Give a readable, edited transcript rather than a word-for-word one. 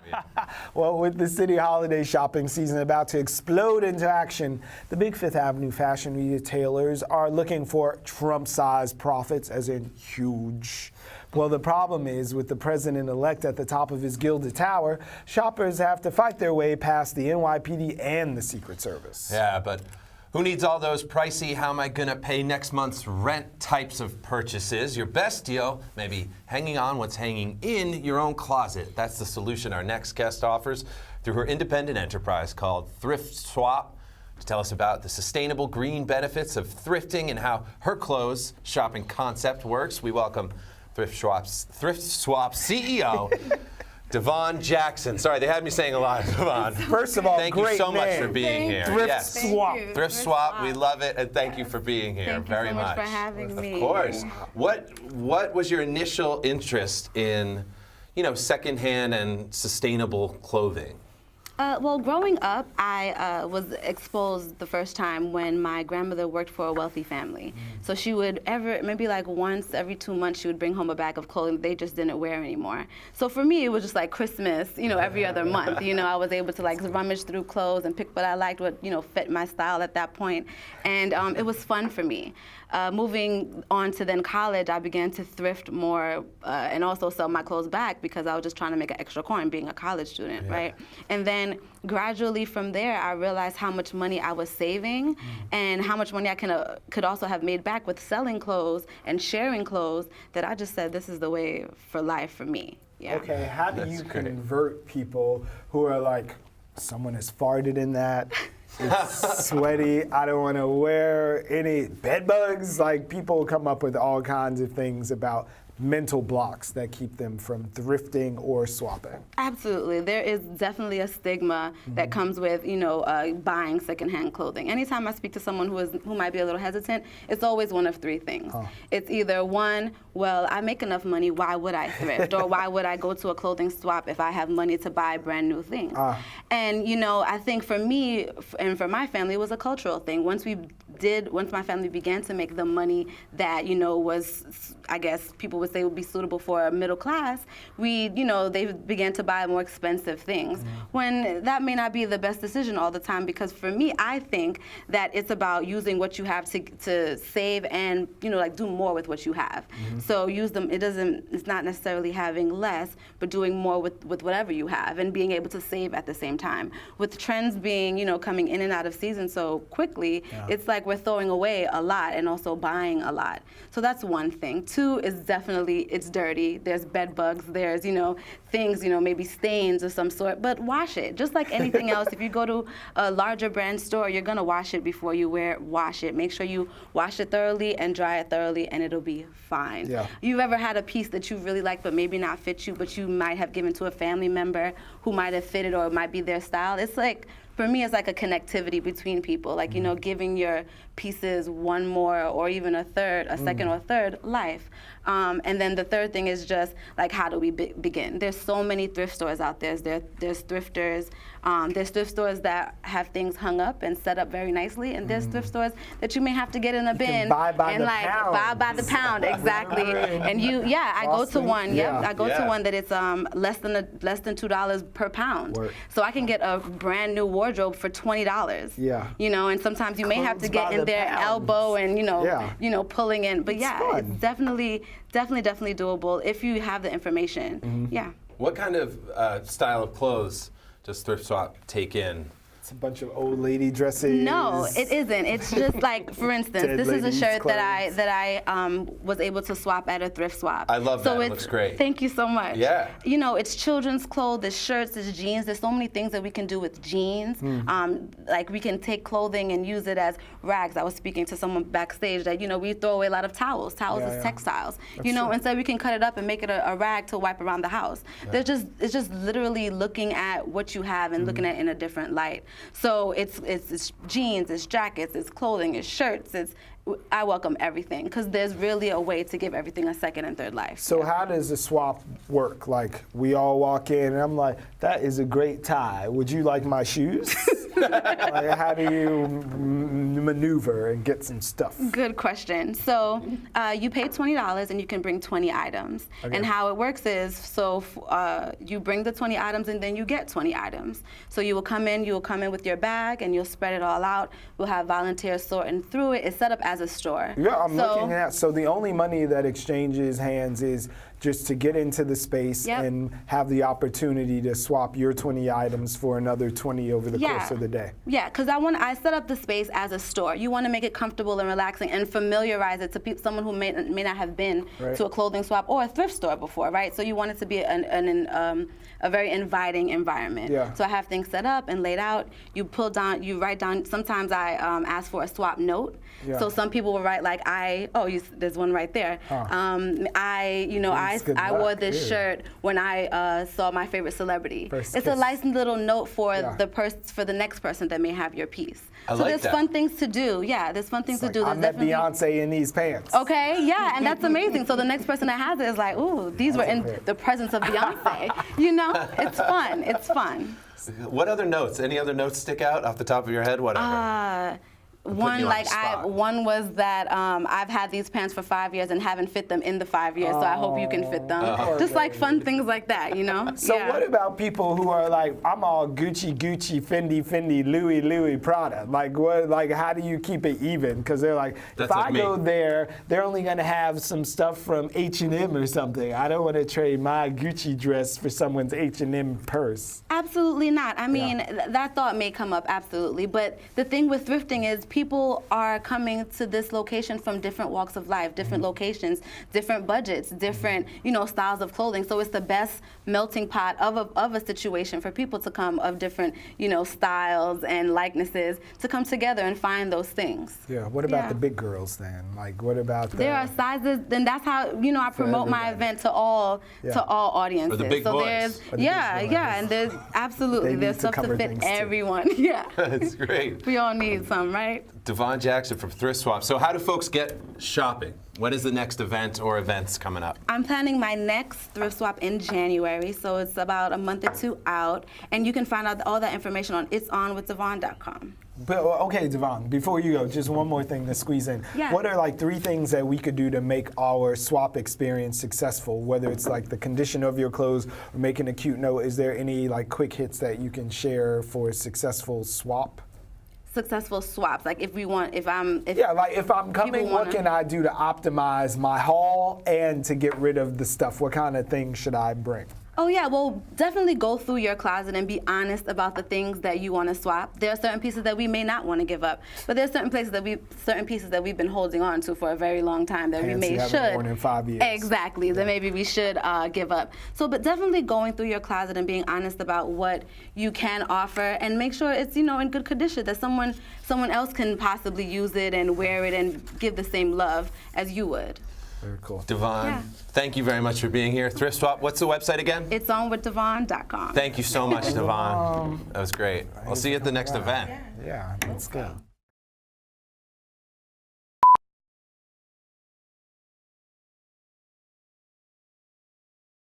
Yeah. Well, with the city holiday shopping season about to explode into action, the big Fifth Avenue fashion retailers are looking for Trump-sized profits, as in huge. Well, the problem is, with the president-elect at the top of his gilded tower, shoppers have to fight their way past the NYPD and the Secret Service. Yeah, but who needs all those pricey, how am I gonna pay next month's rent types of purchases? Your best deal, maybe hanging on what's hanging in your own closet. That's the solution our next guest offers through her independent enterprise called Thrift Swap. To tell us about the sustainable green benefits of thrifting and how her clothes shopping concept works, we welcome Thrift Swap CEO, Devon Jackson. Sorry, they had me saying a lot, Devon. First of all, thank you so much for being here. Thrift Swap. Thrift Swap, we love it, and thank you for being here Thank very you so much. much for having me. Of course. What was your initial interest in, secondhand and sustainable clothing? Well, growing up, I was exposed the first time when my grandmother worked for a wealthy family. So she would maybe like once every 2 months, she would bring home a bag of clothing they just didn't wear anymore. So for me, it was just like Christmas, every other month. I was able to like rummage through clothes and pick what I liked, what fit my style at that point. And it was fun for me. Moving on to then college, I began to thrift more and also sell my clothes back because I was just trying to make an extra coin being a college student, right? And then gradually from there, I realized how much money I was saving and how much money I could also have made back with selling clothes and sharing clothes, that I just said, this is the way for life for me. Yeah. Okay, how do you convert people who are like, someone has farted in that, it's sweaty, I don't want to wear any bedbugs? Like, people come up with all kinds of things about mental blocks that keep them from thrifting or swapping. Absolutely. There is definitely a stigma that comes with, buying secondhand clothing. Anytime I speak to someone who might be a little hesitant, it's always one of three things. It's either one, well, I make enough money, why would I thrift? Or why would I go to a clothing swap if I have money to buy brand new things? And, I think for me and for my family, it was a cultural thing. Once my family began to make the money that, was, I guess people would say would be suitable for a middle class, they began to buy more expensive things. When that may not be the best decision all the time, because for me, I think that it's about using what you have to save and, do more with what you have. So use them, it's not necessarily having less, but doing more with whatever you have and being able to save at the same time. With trends being, coming in and out of season so quickly, it's like we're throwing away a lot and also buying a lot. So that's one thing. Two is definitely, it's dirty. There's bed bugs. There's, things, maybe stains of some sort, but wash it. Just like anything else, if you go to a larger brand store, you're gonna wash it before you wear it. Wash it. Make sure you wash it thoroughly and dry it thoroughly, and it'll be fine. You've ever had a piece that you really like but maybe not fit you, but you might have given to a family member who might have fitted or it might be their style? It's like, for me, it's like a connectivity between people, like, giving your pieces one more or even a second or third life. And then the third thing is just, like, how do we begin? There's so many thrift stores out there. There's thrifters. There's thrift stores that have things hung up and set up very nicely, and there's thrift stores that you may have to get in a bin buy by and the like pound. buy by the pound, exactly. And I go to one. I go to one that it's less than $2 per pound. So I can get a brand new wardrobe for $20. And sometimes you may have to get in their elbow and pulling in. But it's definitely doable if you have the information. What kind of style of clothes does Thrift Swap take in? It's a bunch of old lady dresses. No, it isn't. It's just like, for instance, this is a shirt that I was able to swap at a thrift swap. I love that. It looks great. Thank you so much. Yeah. It's children's clothes, there's shirts, there's jeans. There's so many things that we can do with jeans. Like, we can take clothing and use it as rags. I was speaking to someone backstage that, we throw away a lot of towels. Towels is textiles. And so we can cut it up and make it a rag to wipe around the house. It's just literally looking at what you have and looking at it in a different light. So it's jeans, it's jackets, it's clothing, it's shirts, I welcome everything, because there's really a way to give everything a second and third life. So how does the swap work? Like, we all walk in and I'm like, that is a great tie. Would you like my shoes? Like, how do you maneuver and get some stuff? Good question. So you pay $20 and you can bring 20 items. Okay. And how it works is, so you bring the 20 items and then you get 20 items. So you will come in with your bag and you'll spread it all out. We'll have volunteers sorting through it. It's set up as a store. Yeah, I'm looking at. So the only money that exchanges hands is just to get into the space and have the opportunity to swap your 20 items for another 20 over the course of the day. Yeah, because I set up the space as a store. You want to make it comfortable and relaxing and familiarize it to someone who may not have been to a clothing swap or a thrift store before, right? So you want it to be a very inviting environment. Yeah. So I have things set up and laid out. You write down. Sometimes I ask for a swap note. Yeah. So some people will write like there's one right there. I wore this shirt when I saw my favorite celebrity. It's a nice little note for for the next person that may have your piece. I so like there's that. fun things to do. Yeah, there's fun things to do. I met Beyonce in these pants. Okay, yeah, and that's amazing. So the next person that has it is like, ooh, these were in the presence of Beyonce. You know, it's fun. It's fun. What other notes? Any other notes stick out off the top of your head? Whatever. One was that I've had these pants for 5 years and haven't fit them in the 5 years, so I hope you can fit them. Just like fun things like that, you know? So what about people who are like, I'm all Gucci, Fendi, Louis, Prada? Like how do you keep it even? Because they're like, if I go there, they're only gonna have some stuff from H&M or something. I don't want to trade my Gucci dress for someone's H&M purse. Absolutely not. I mean, that thought may come up, absolutely. But the thing with thrifting is people are coming to this location from different walks of life, different locations, different budgets, different, styles of clothing. So it's the best melting pot of a situation for people to come of different, styles and likenesses to come together and find those things. Yeah. What about the big girls then? Like, what about there are sizes, and that's how I promote my event to all audiences. For the big boys. And there's there's stuff to fit everyone. Yeah. That's great. We all need some, right? Devon Jackson from Thrift Swap. So how do folks get shopping? When is the next event or events coming up? I'm planning my next thrift swap in January, so it's about a month or two out, and you can find out all that information on itsonwithdevon.com. But, okay, Devon, before you go, just one more thing to squeeze in. Yeah. What are like 3 things that we could do to make our swap experience successful? Whether it's like the condition of your clothes or making a cute note, is there any like quick hits that you can share for a successful swap? Successful swaps, like if I'm coming, what can I do to optimize my haul and to get rid of the stuff? What kind of things should I bring? Oh yeah, well, definitely go through your closet and be honest about the things that you want to swap. There are certain pieces that we may not want to give up, but there are certain pieces that we've been holding on to for a very long time that we should. More than 5 years. Exactly, that maybe we should give up. So, but definitely going through your closet and being honest about what you can offer, and make sure it's in good condition, that someone else can possibly use it and wear it and give the same love as you would. Very cool. Devon, thank you very much for being here. Thrift Swap, what's the website again? Itsonwithdevon.com. Thank you so much, Devon. That was great. I'll see you at the next event. Yeah, let's go.